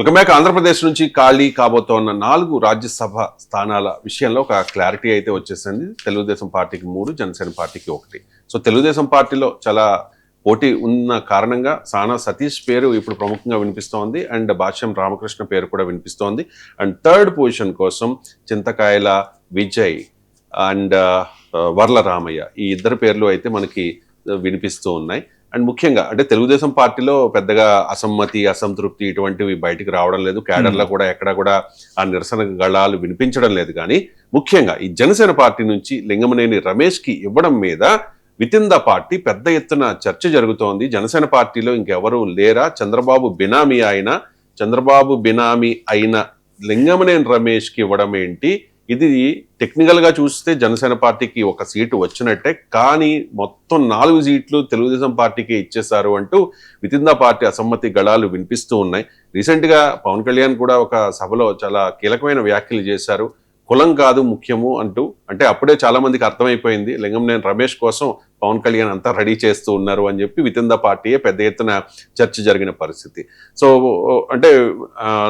Welcome back. Andhra Pradesh నుంచి ఖాళీ కాబోతోన్న 4 రాజ్యసభ స్థానాల విషయంలో ఒక క్లారిటీ అయితే వచ్చేసింది. తెలుగుదేశం పార్టీకి 3, జనసేన పార్టీకి 1. సో తెలుగుదేశం పార్టీలో చాలా పోటీ ఉన్న కారణంగా సానా సతీష్ పేరు ఇప్పుడు ప్రముఖంగా వినిపిస్తోంది అండ్ భాష్యం రామకృష్ణ పేరు కూడా వినిపిస్తోంది. అండ్ థర్డ్ పొజిషన్ కోసం చింతకాయల విజయ్ అండ్ వర్ల రామయ్య ఈ ఇద్దరు పేర్లు అయితే మనకి వినిపిస్తూ ఉన్నాయి. అండ్ ముఖ్యంగా అంటే తెలుగుదేశం పార్టీలో పెద్దగా అసమ్మతి, అసంతృప్తి ఇటువంటివి బయటికి రావడం లేదు. క్యాడర్లో కూడా ఎక్కడ కూడా ఆ నిరసన గళాలు వినిపించడం లేదు. కానీ ముఖ్యంగా ఈ జనసేన పార్టీ నుంచి లింగమనేని రమేష్కి ఇవ్వడం మీద వితిన్ ద పార్టీ పెద్ద ఎత్తున చర్చ జరుగుతోంది. జనసేన పార్టీలో ఇంకెవరూ లేరా? చంద్రబాబు బినామీ అయిన లింగమనేని రమేష్కి ఇవ్వడం ఏంటి? ఇది టెక్నికల్ గా చూస్తే జనసేన పార్టీకి 1 సీటు వచ్చినట్టే, కానీ మొత్తం 4 సీట్లు తెలుగుదేశం పార్టీకి ఇచ్చేశారు అంటూ వితిన్ ద పార్టీ అసమ్మతి గళాలు వినిపిస్తూ ఉన్నాయి. రీసెంట్ గా పవన్ కళ్యాణ్ కూడా ఒక సభలో చాలా కీలకమైన వ్యాఖ్యలు చేశారు. కులం కాదు ముఖ్యము అంటూ. అంటే అప్పుడే చాలా మందికి అర్థమైపోయింది లింగమనేని రమేష్ కోసం పవన్ కళ్యాణ్ అంతా రెడీ చేస్తూ ఉన్నారు అని చెప్పి వితిన్ ద పార్టీయే పెద్ద ఎత్తున చర్చ జరిగిన పరిస్థితి. సో అంటే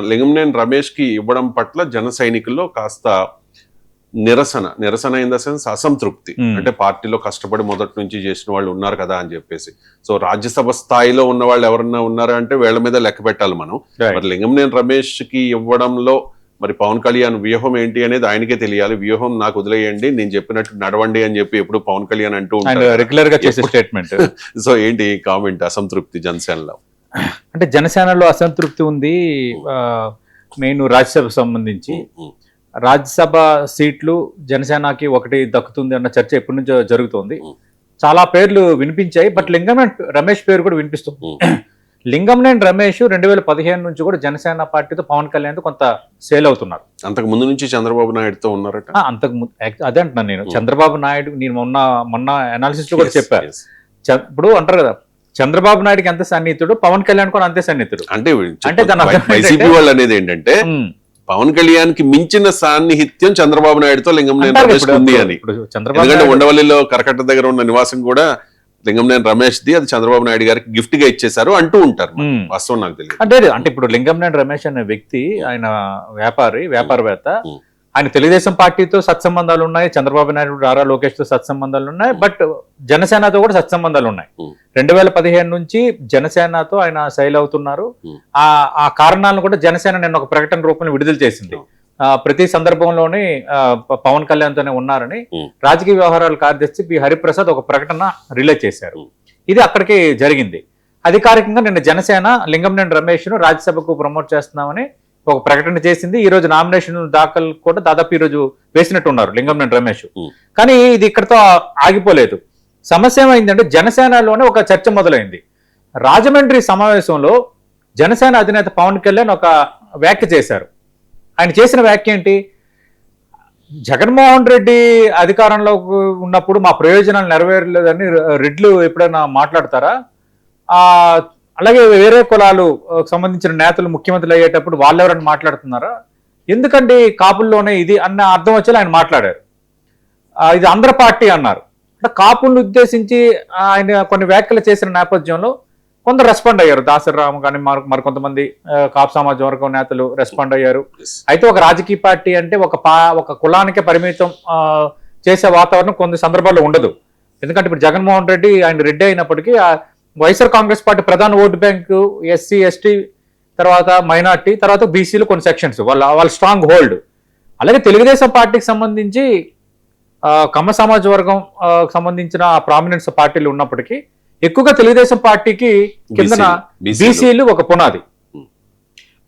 లింగమనేని రమేష్కి ఇవ్వడం పట్ల జన సైనికుల్లో కాస్త నిరసన ఇన్ ద సెన్స్ అసంతృప్తి. అంటే పార్టీలో కష్టపడి మొదటి నుంచి చేసిన వాళ్ళు ఉన్నారు కదా అని చెప్పేసి. సో రాజ్యసభ స్థాయిలో ఉన్న వాళ్ళు ఎవరన్నా ఉన్నారా అంటే వీళ్ళ మీద లెక్క పెట్టాలి మనం. మరి లింగమనేని రమేష్ కి ఇవ్వడంలో మరి పవన్ కళ్యాణ్ వ్యూహం ఏంటి అనేది ఆయనకే తెలియాలి. వ్యూహం నాకు వదిలేయండి, నేను చెప్పినట్టు నడవండి అని చెప్పి ఎప్పుడు పవన్ కళ్యాణ్ అంటూ ఉంటారు రెగ్యులర్ గా చేసే స్టేట్మెంట్. సో ఏంటి కామెంట్? అసంతృప్తి జనసేనలో అంటే జనసేనలో అసంతృప్తి ఉంది. మెయిన్ రాజ్యసభకు సంబంధించి రాజ్యసభ సీట్లు జనసేనకి 1 దక్కుతుంది అన్న చర్చ ఎప్పటి నుంచో జరుగుతోంది. చాలా పేర్లు వినిపించాయి. బట్ లింగమనేని రమేష్ పేరు కూడా వినిపిస్తుంది. లింగమనేని రమేష్ 2015 నుంచి కూడా జనసేన పార్టీతో పవన్ కళ్యాణ్ తో కొంత సేల్ అవుతున్నారు. అంతకు ముందు నుంచి చంద్రబాబు నాయుడుతో ఉన్నారట. అంతకు అదే అంటున్నాను నేను. చంద్రబాబు నాయుడు నేను మొన్న అనాలిసిస్ లో కూడా చెప్పాను. ఇప్పుడు అంటారు కదా, చంద్రబాబు నాయుడుకి ఎంత సన్నిహితుడు, పవన్ కళ్యాణ్ కూడా అంతే సన్నిహితుడు. అంటే వైసీపీ వాళ్ళు అనేది ఏంటంటే పవన్ కళ్యాణ్ కి మించిన సాన్నిహిత్యం చంద్రబాబు నాయుడుతో లింగమనేని రమేష్ ఉంది అని. ఎందుకంటే ఉండవల్లిలో కరకట్ట దగ్గర ఉన్న నివాసం కూడా లింగమనేని రమేష్ ది, అది చంద్రబాబు నాయుడు గారికి గిఫ్ట్ గా ఇచ్చేశారు అంటూ ఉంటారు. వాస్తవం నాకు తెలియదు. అంటే ఇప్పుడు లింగమనేని రమేష్ అనే వ్యక్తి, ఆయన వ్యాపారవేత్త. ఆయన తెలుగుదేశం పార్టీతో సత్సంబంధాలు ఉన్నాయి, చంద్రబాబు నాయుడు, నారా లోకేష్ తో సత్సంబంధాలు ఉన్నాయి, బట్ జనసేనతో కూడా సత్సంబంధాలు ఉన్నాయి. 2015 నుంచి జనసేనతో ఆయన శైలి అవుతున్నారు. ఆ కారణాలను కూడా జనసేన నిన్న ఒక ప్రకటన రూపంలో విడుదల చేసింది. ప్రతి సందర్భంలోనే పవన్ కళ్యాణ్ తోనే ఉన్నారని రాజకీయ వ్యవహారాల కార్యదర్శి బి హరిప్రసాద్ ఒక ప్రకటన రిలీజ్ చేశారు. ఇది అక్కడికి జరిగింది. అధికారికంగా నిన్న జనసేన లింగమనేని రమేష్ ను రాజ్యసభకు ప్రమోట్ చేస్తున్నామని ఒక ప్రకటన చేసింది. ఈ రోజు నామినేషన్ దాఖలు కూడా దాదాపు ఈ రోజు వేసినట్టున్నారు లింగమనేని రమేష్. కానీ ఇది ఇక్కడతో ఆగిపోలేదు. సమస్య ఏమైందంటే జనసేనలోనే ఒక చర్చ మొదలైంది. రాజమండ్రి సమావేశంలో జనసేన అధినేత పవన్ కళ్యాణ్ ఒక వ్యాఖ్య చేశారు. ఆయన చేసిన వ్యాఖ్య ఏంటి? జగన్మోహన్ రెడ్డి అధికారంలో ఉన్నప్పుడు మా ప్రయోజనాలు నెరవేరలేదని రెడ్లు ఎప్పుడైనా మాట్లాడతారా? అలాగే వేరే కులాలు సంబంధించిన నేతలు ముఖ్యమంత్రులు అయ్యేటప్పుడు వాళ్ళు ఎవరైనా మాట్లాడుతున్నారా? ఎందుకండి కాపుల్లోనే ఇది అన్న అర్థం వచ్చేలా ఆయన మాట్లాడారు. ఇది ఆంధ్ర పార్టీ అన్నారు. అంటే కాపులను ఉద్దేశించి ఆయన కొన్ని వ్యాఖ్యలు చేసిన నేపథ్యంలో కొందరు రెస్పాండ్ అయ్యారు. దాసరాము కానీ మరికొంతమంది కాపు సమాజం వర్గం నేతలు రెస్పాండ్ అయ్యారు. అయితే ఒక రాజకీయ పార్టీ అంటే ఒక కులానికే పరిమితం చేసే వాతావరణం కొన్ని సందర్భాల్లో ఉండదు. ఎందుకంటే ఇప్పుడు జగన్మోహన్ రెడ్డి ఆయన రెడ్డి అయినప్పటికీ వైఎస్ఆర్ కాంగ్రెస్ పార్టీ ప్రధాన ఓటు బ్యాంకు ఎస్సీ, ఎస్టీ, తర్వాత మైనార్టీ, తర్వాత బీసీలు కొన్ని సెక్షన్స్ వాళ్ళ స్ట్రాంగ్ హోల్డ్. అలాగే తెలుగుదేశం పార్టీకి సంబంధించి కమ్మ సమాజ వర్గం సంబంధించిన ప్రామినెన్స్ పార్టీలు ఉన్నప్పటికీ ఎక్కువగా తెలుగుదేశం పార్టీకి కిందన బీసీలు ఒక పునాది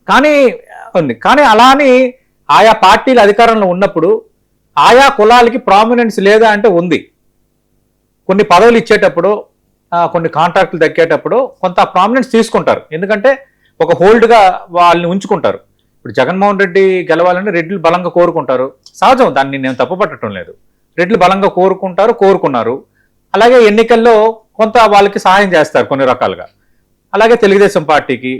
కానీ ఉంది. కానీ అలా అని ఆయా పార్టీలు అధికారంలో ఉన్నప్పుడు ఆయా కులాలకి ప్రామినెన్స్ లేదా అంటే ఉంది. కొన్ని పదవులు ఇచ్చేటప్పుడు, కొన్ని కాంట్రాక్టులు దక్కేటప్పుడు కొంత ప్రామినెన్స్ తీసుకుంటారు. ఎందుకంటే ఒక హోల్డ్గా వాళ్ళని ఉంచుకుంటారు. ఇప్పుడు జగన్మోహన్ రెడ్డి గెలవాలని రెడ్లు బలంగా కోరుకుంటారు. సహజం, దాన్ని నేను తప్పుపట్టడం లేదు. రెడ్లు బలంగా కోరుకున్నారు. అలాగే ఎన్నికల్లో కొంత వాళ్ళకి సహాయం చేస్తారు కొన్ని రకాలుగా. అలాగే తెలుగుదేశం పార్టీకి,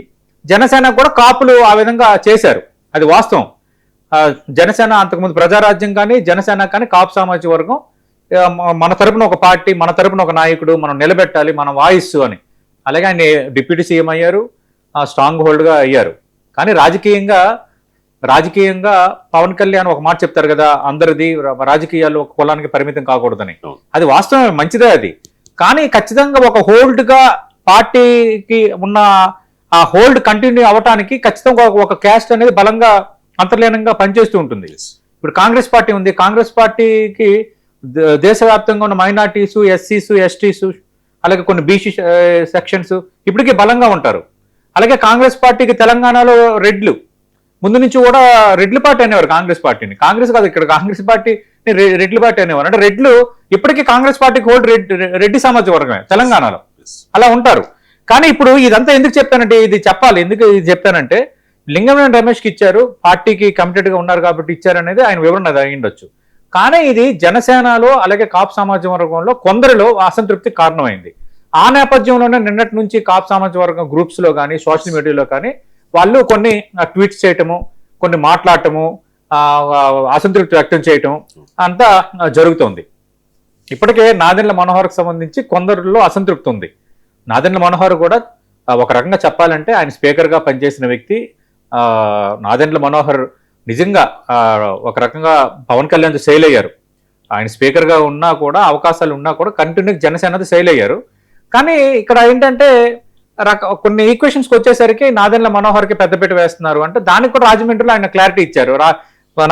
జనసేన కూడా కాపులు ఆ విధంగా చేశారు. అది వాస్తవం. జనసేన అంతకుముందు ప్రజారాజ్యం కానీ జనసేన కానీ కాపు సామాజిక వర్గం మన తరపున ఒక పార్టీ, మన తరపున ఒక నాయకుడు మనం నిలబెట్టాలి, మన వాయిస్ అని. అలాగే ఆయన డిప్యూటీ సీఎం అయ్యారు, స్ట్రాంగ్ హోల్డ్గా అయ్యారు. కానీ రాజకీయంగా పవన్ కళ్యాణ్ ఒక మాట చెప్తారు కదా, అందరిది రాజకీయాలు ఒక కులానికి పరిమితం కాకూడదని. అది వాస్తవమే, మంచిదే అది. కానీ ఖచ్చితంగా ఒక హోల్డ్ గా పార్టీకి ఉన్న ఆ హోల్డ్ కంటిన్యూ అవటానికి ఖచ్చితంగా ఒక క్యాస్ట్ అనేది బలంగా అంతర్లీనంగా పనిచేస్తూ ఉంటుంది. ఇప్పుడు కాంగ్రెస్ పార్టీ ఉంది, కాంగ్రెస్ పార్టీకి దేశవ్యాప్తంగా ఉన్న మైనార్టీసు, ఎస్సీసు, ఎస్టీసు, అలాగే కొన్ని బీసీ సెక్షన్స్ ఇప్పటికీ బలంగా ఉంటారు. అలాగే కాంగ్రెస్ పార్టీకి తెలంగాణలో రెడ్లు ముందు నుంచి కూడా రెడ్ల పార్టీ అనేవారు కాంగ్రెస్ పార్టీని. కాంగ్రెస్ కాదు, ఇక్కడ కాంగ్రెస్ పార్టీని రెడ్ల పార్టీ అనేవారు. అంటే రెడ్లు ఇప్పటికీ కాంగ్రెస్ పార్టీకి హోల్డ్ రెడ్డి సామాజిక వర్గమే తెలంగాణలో, అలా ఉంటారు. కానీ ఇప్పుడు ఇదంతా ఎందుకు చెప్తానంటే, ఇది చెప్పాలి ఎందుకు ఇది చెప్తానంటే, లింగమనేని రమేష్కి ఇచ్చారు, పార్టీకి కమిటెడ్ గా ఉన్నారు కాబట్టి ఇచ్చారనేది ఆయన వివరణ అయ్యిండొచ్చు. కానీ ఇది జనసేనలో అలాగే కాపు సామాజిక వర్గంలో కొందరిలో అసంతృప్తి కారణమైంది. ఆ నేపథ్యంలోనే నిన్నటి నుంచి కాపు సామాజిక వర్గం గ్రూప్స్ లో కానీ సోషల్ మీడియాలో కానీ వాళ్ళు కొన్ని ట్వీట్స్ చేయటము, కొన్ని మాట్లాడటము, అసంతృప్తి వ్యక్తం చేయటం అంతా జరుగుతోంది. ఇప్పటికే నాదెండ్ల మనోహర్కి సంబంధించి కొందరిలో అసంతృప్తి ఉంది. నాదెండ్ల మనోహర్ కూడా ఒక రకంగా చెప్పాలంటే ఆయన స్పీకర్గా పనిచేసిన వ్యక్తి. నాదెండ్ల మనోహర్ నిజంగా ఒక రకంగా పవన్ కళ్యాణ్ సెయిల్ అయ్యారు. ఆయన స్పీకర్గా ఉన్నా కూడా, అవకాశాలు ఉన్నా కూడా కంటిన్యూ జనసేనది సెయిల్ అయ్యారు. కానీ ఇక్కడ ఏంటంటే కొన్ని ఈక్వేషన్స్కి వచ్చేసరికి నాదెండ్ల మనోహర్కి పెద్దపీట వేస్తున్నారు. అంటే దానికి కూడా రాజమండ్రిలో ఆయన క్లారిటీ ఇచ్చారు.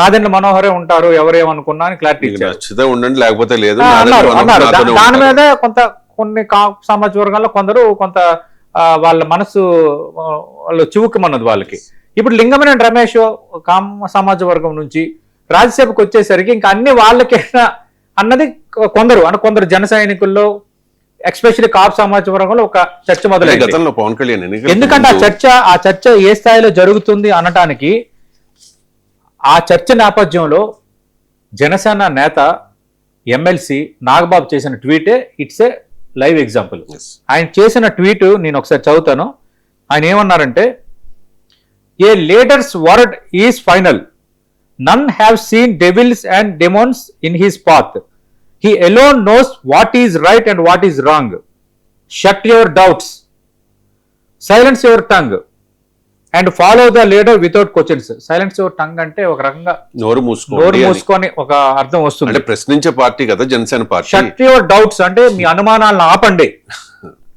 నాదెండ్ల మనోహరే ఉంటారు, ఎవరేమనుకున్నా అని క్లారిటీ ఇచ్చారు. ఉండండి లేకపోతే లేదు అన్నారు. దాని మీద కొన్ని సామాజిక వర్గాల్లో కొంత వాళ్ళ మనసు వాళ్ళు చివుకుమన్నది వాళ్ళకి. ఇప్పుడు లింగమనేని రమేష్ కామ సమాజ వర్గం నుంచి రాజ్యసభకు వచ్చేసరికి ఇంకా అన్ని వాళ్ళకేనా అన్నది కొందరు జన సైనికుల్లో ఎస్పెషల్లీ కాపు సమాజ వర్గంలో ఒక చర్చ మొదలైంది. ఎందుకంటే ఆ చర్చ ఏ స్థాయిలో జరుగుతుంది అనటానికి ఆ చర్చ నేపథ్యంలో జనసేన నేత ఎమ్మెల్సీ నాగబాబు చేసిన ట్వీటే ఇట్స్ ఏ లైవ్ ఎగ్జాంపుల్. ఆయన చేసిన ట్వీట్ నేను ఒకసారి చదువుతాను. ఆయన ఏమన్నారంటే, a leader's word is final, none have seen devils and demons in his path, he alone knows what is right and what is wrong, shut your doubts, silence your tongue and follow the leader without questions. Silence your tongue అంటే ఒక రకంగా నోరు మూసుకొని ఒక అర్థం వస్తుంది. అంటే ప్రశ్నించే పార్టీ కదా Janasena party. shut your doubts అంటే మీ అనుమానాలను ఆపండి.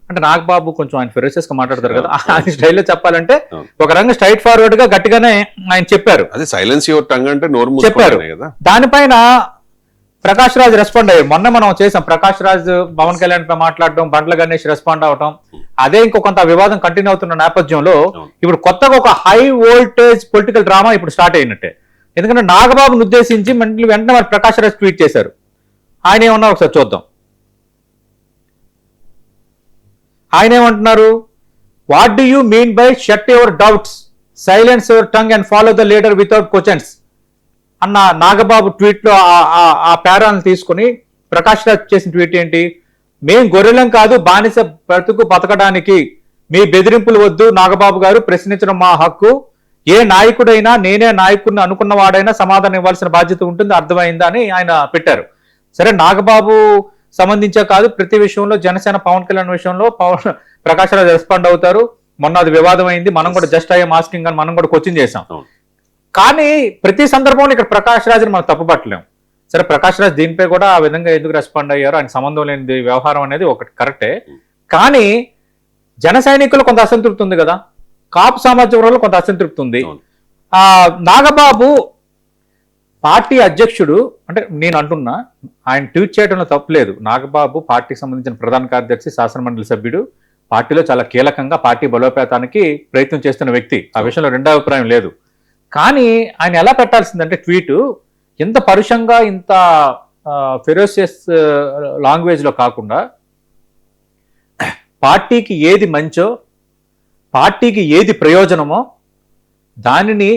అంటే నాగబాబు కొంచెం ఆయన ఫెరోసియస్ గా మాట్లాడతారు కదా, ఆయన స్టైల్లో చెప్పాలంటే ఒక రకంగా స్ట్రైట్ ఫార్వర్డ్ గా గట్టిగానే ఆయన చెప్పారు. అదే సైలెన్స్ యువర్ టంగ్ అంటే నోరు చెప్పారు. దానిపైన ప్రకాష్ రాజ్ రెస్పాండ్ అయ్యారు. మొన్న మనం చేసాం, ప్రకాష్ రాజ్ పవన్ కళ్యాణ్ పై మాట్లాడడం, బండ్ల గణేష్ రెస్పాండ్ అవటం, అదే కొంత వివాదం కంటిన్యూ అవుతున్న నేపథ్యంలో ఇప్పుడు కొత్తగా ఒక హై వోల్టేజ్ పొలిటికల్ డ్రామా ఇప్పుడు స్టార్ట్ అయినట్టే. ఎందుకంటే నాగబాబును ఉద్దేశించి వెంటనే మరి ప్రకాష్ రాజ్ ట్వీట్ చేశారు. ఆయన ఏమన్నారు ఒకసారి చూద్దాం. ఆయన ఏమంటున్నారు, what do you mean by shut your doubts, silence your tongue and follow the leader without questions అన్న నాగబాబు ట్వీట్ లో ఆ పేరాలను తీసుకుని ప్రకాష్ రాజ్ చేసిన ట్వీట్ ఏంటి, మేం గొర్రెలం కాదు బానిస బతకడానికి, మీ బెదిరింపులు వద్దు నాగబాబు గారు, ప్రశ్నించడం మా హక్కు, ఏ నాయకుడైనా నేనే నాయకుడిని అనుకున్న వాడైనా సమాధానం ఇవ్వాల్సిన బాధ్యత ఉంటుంది, అర్థమైందా అని ఆయన పెట్టారు. సరే, నాగబాబు సంబంధించే కాదు, ప్రతి విషయంలో జనసేన పవన్ కళ్యాణ్ విషయంలో ప్రకాష్ రాజ్ రెస్పాండ్ అవుతారు. మొన్న అది వివాదం అయింది, మనం కూడా జస్ట్ అయ్యే మాస్కింగ్ అని మనం కూడా కోచింగ్ చేసాం. కానీ ప్రతి సందర్భంలో ఇక్కడ ప్రకాష్ రాజ్ని మనం తప్పుపట్టలేం. సరే, ప్రకాష్ రాజ్ దీనిపై కూడా ఆ విధంగా ఎందుకు రెస్పాండ్ అయ్యారో, ఆయన సంబంధం లేని వ్యవహారం అనేది ఒకటి కరెక్టే. కానీ జన సైనికులు కొంత అసంతృప్తి ఉంది కదా, కాపు సామాజిక వర్గంలో కొంత అసంతృప్తి ఉంది. నాగబాబు పార్టీ అధ్యక్షుడు అంటే నేను అంటున్నా, ఆయన ట్వీట్ చేయడంలో తప్పులేదు. నాగబాబు పార్టీకి సంబంధించిన ప్రధాన కార్యదర్శి, శాసనమండలి సభ్యుడు, పార్టీలో చాలా కీలకంగా పార్టీ బలోపేతానికి ప్రయత్నం చేస్తున్న వ్యక్తి, ఆ విషయంలో రెండో అభిప్రాయం లేదు. కానీ ఆయన ఎలా పెట్టాల్సిందంటే ట్వీట్ ఇంత పరుషంగా, ఇంత ఫెరోసియస్ లాంగ్వేజ్ లో కాకుండా, పార్టీకి ఏది మంచో, పార్టీకి ఏది ప్రయోజనమో దానిని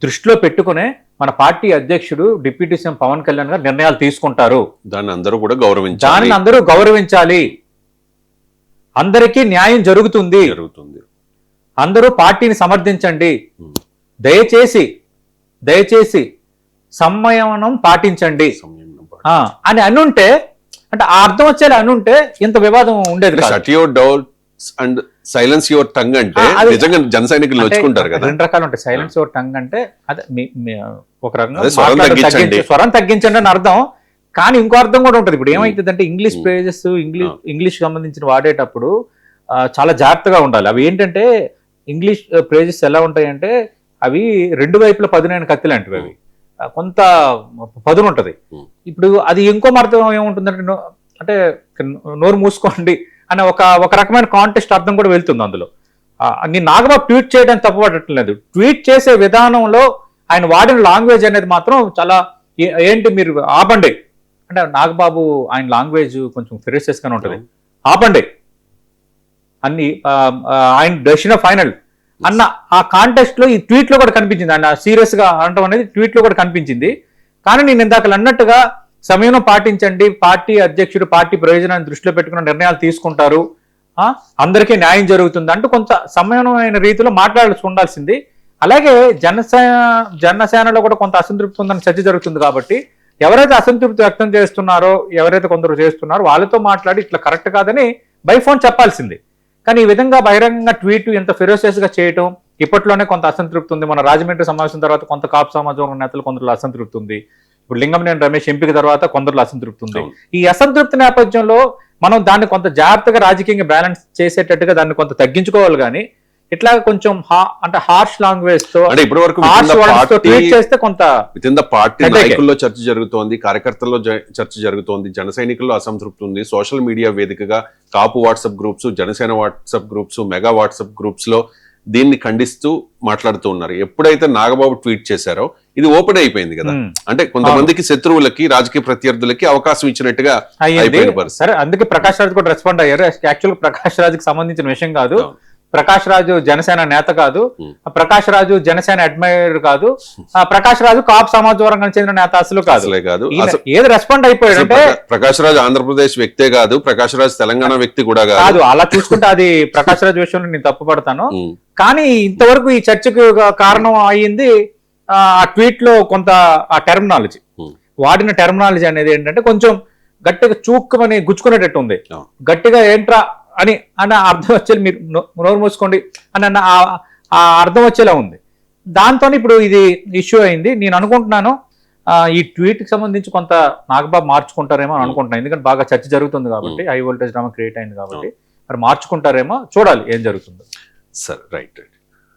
దృష్టిలో పెట్టుకునే మన పార్టీ అధ్యక్షుడు డిప్యూటీ సీఎం పవన్ కళ్యాణ్ గారు నిర్ణయాలు తీసుకుంటారు. దాన్ని అందరూ గౌరవించాలి. అందరికీ న్యాయం జరుగుతుంది. అందరూ పార్టీని సమర్థించండి. దయచేసి సంయమనం పాటించండి అని అనుంటే, అంటే ఆ అర్థం వచ్చేలా అనుంటే ఇంత వివాదం ఉండేది. Shut your doubts and silence your tongue అంటే అది- నిజంగా జన సైనికులు నొచ్చుకుంటారు కదా. రెండు రకాలు ఉంటాయి, సైలెన్స్ యువర్ టంగ్ అంటే అదే ఒక రకంగా అదే స్వరం మాట్లాడడం తగ్గించండి. స్వరం తగ్గించండి అని అర్థం. కానీ ఇంకో అర్థం కూడా ఉంటుంది. ఇప్పుడు ఏమైతుందంటే ఇంగ్లీష్ ప్రేజెస్ ఇంగ్లీష్ సంబంధించిన వాడేటప్పుడు చాలా జాగ్రత్తగా ఉండాలి. అవి ఏంటంటే ఇంగ్లీష్ ప్రేజెస్ ఎలా ఉంటాయంటే అవి రెండు వైపుల పదునైన కత్తి లాంటివి. అవి కొంత పదును ఉంటది. ఇప్పుడు అది ఇంకో అర్థం ఏముంటుందంటే అంటే నోరు మూసుకోండి అనే ఒక రకమైన కాంటెస్ట్ అర్థం కూడా వెళ్తుంది అందులో. నేను నాగబాబు ట్వీట్ చేయడానికి తప్పుపడట్లేదు. ట్వీట్ చేసే విధానంలో ఆయన వాడిన లాంగ్వేజ్ అనేది మాత్రం చాలా ఏంటి మీరు ఆపండి అంటే నాగబాబు ఆయన లాంగ్వేజ్ కొంచెం ఫెరసియస్ గానే ఉంటుంది. ఆపండి అన్ని ఆయన డెసిషన్ ఫైనల్ అన్న ఆ కాంటెస్ట్ లో ఈ ట్వీట్ లో కూడా కనిపించింది. ఆయన సీరియస్ గా అనడం అనేది ట్వీట్ లో కూడా కనిపించింది. కానీ నేను ఇందాక అన్నట్టుగా సమయం పాటించండి, పార్టీ అధ్యక్షుడు పార్టీ ప్రయోజనాన్ని దృష్టిలో పెట్టుకున్న నిర్ణయాలు తీసుకుంటారు, అందరికీ న్యాయం జరుగుతుంది అంటూ కొంత సమయమైన రీతిలో మాట్లాడాల్సి ఉండాల్సింది. అలాగే జనసేనలో కూడా కొంత అసంతృప్తి ఉందని చర్చ జరుగుతుంది. కాబట్టి ఎవరైతే అసంతృప్తి వ్యక్తం చేస్తున్నారో, ఎవరైతే కొందరు చేస్తున్నారో వాళ్ళతో మాట్లాడి ఇట్లా కరెక్ట్ కాదని బై ఫోన్ చెప్పాల్సింది. కానీ ఈ విధంగా బహిరంగంగా ట్వీట్ ఎంత ఫెరోసియస్ గా చేయటం, ఇప్పట్లోనే కొంత అసంతృప్తి ఉంది. మన రాజమండ్రి సమావేశం తర్వాత కొంత కాపు సమాజం నేతలు కొందరు అసంతృప్తి ఉంది. ఇప్పుడు లింగంనేని రమేష్ ఎంపిక తర్వాత కొందరు అసంతృప్తి ఉంది. ఈ అసంతృప్తి నేపథ్యంలో మనం దాన్ని కొంత జాగ్రత్తగా రాజకీయంగా బ్యాలెన్స్ చేసేటట్టుగా దాన్ని కొంత తగ్గించుకోవాలి. కానీ ఇట్లా కొంచెం అంటే హార్ష్ లాంగ్వేజ్ తో అంటే ఇప్పటి వరకు ట్వీట్ చేస్తే కొంత విత్ ఇన్ ద పార్టీ నాయకుల్లో చర్చ జరుగుతోంది, కార్యకర్తల్లో చర్చ జరుగుతోంది, జన సైనికుల్లో అసంతృప్తి ఉంది. సోషల్ మీడియా వేదికగా Kapu WhatsApp groups, Janasena WhatsApp groups, mega WhatsApp groups లో దీన్ని ఖండిస్తూ మాట్లాడుతూ ఉన్నారు. ఎప్పుడైతే నాగబాబు ట్వీట్ చేశారో ఇది ఓపెన్ అయిపోయింది కదా. అంటే కొంతమందికి శత్రువులకి, రాజకీయ ప్రత్యర్థులకి అవకాశం ఇచ్చినట్టుగా అయిపోయిన పరిస్థితి. సరే, అందుకే ప్రకాష్ రాజ్ కూడా రెస్పాండ్ అయ్యారు. యాక్చువల్ ప్రకాష్ రాజ్కి సంబంధించిన విషయం కాదు. ప్రకాష్ రాజు జనసేన నేత కాదు, ప్రకాష్ రాజు జనసేన అడ్మైర్ కాదు, ప్రకాష్ రాజు కాపు సమాజ వర్గానికి చెందిన నేత అసలు కాదు. ఏది రెస్పాండ్ అయిపోయాడు అంటే ప్రకాష్ రాజు ఆంధ్రప్రదేశ్ వ్యక్తే కాదు, ప్రకాష్ రాజు తెలంగాణ వ్యక్తి కూడా కాదు. అలా చూసుకుంటే అది ప్రకాష్ రాజు విషయంలో నేను తప్పు పడతాను. కానీ ఇంతవరకు ఈ చర్చకు కారణం అయ్యింది ఆ ట్వీట్ లో కొంత ఆ టెర్మినాలజీ, వాడిన టెర్మినాలజీ అనేది ఏంటంటే కొంచెం గట్టిగా చూక్కుమని గుచ్చుకునేటట్టు ఉంది. గట్టిగా ఏంట్రా అని అన్న అర్థం వచ్చేది, మీరు నోరు మూసుకోండి అని అన్న ఆ అర్థం వచ్చేలా ఉంది. దాంతో ఇప్పుడు ఇది ఇష్యూ అయింది. నేను అనుకుంటున్నాను ఈ ట్వీట్ కి సంబంధించి కొంత నాగబాబు మార్చుకుంటారేమో అని అనుకుంటున్నాను. ఎందుకంటే బాగా చర్చ జరుగుతుంది కాబట్టి, హై వోల్టేజ్ డ్రామా క్రియేట్ అయింది కాబట్టి మరి మార్చుకుంటారేమో, చూడాలి ఏం జరుగుతుందో. సరే, రైట్.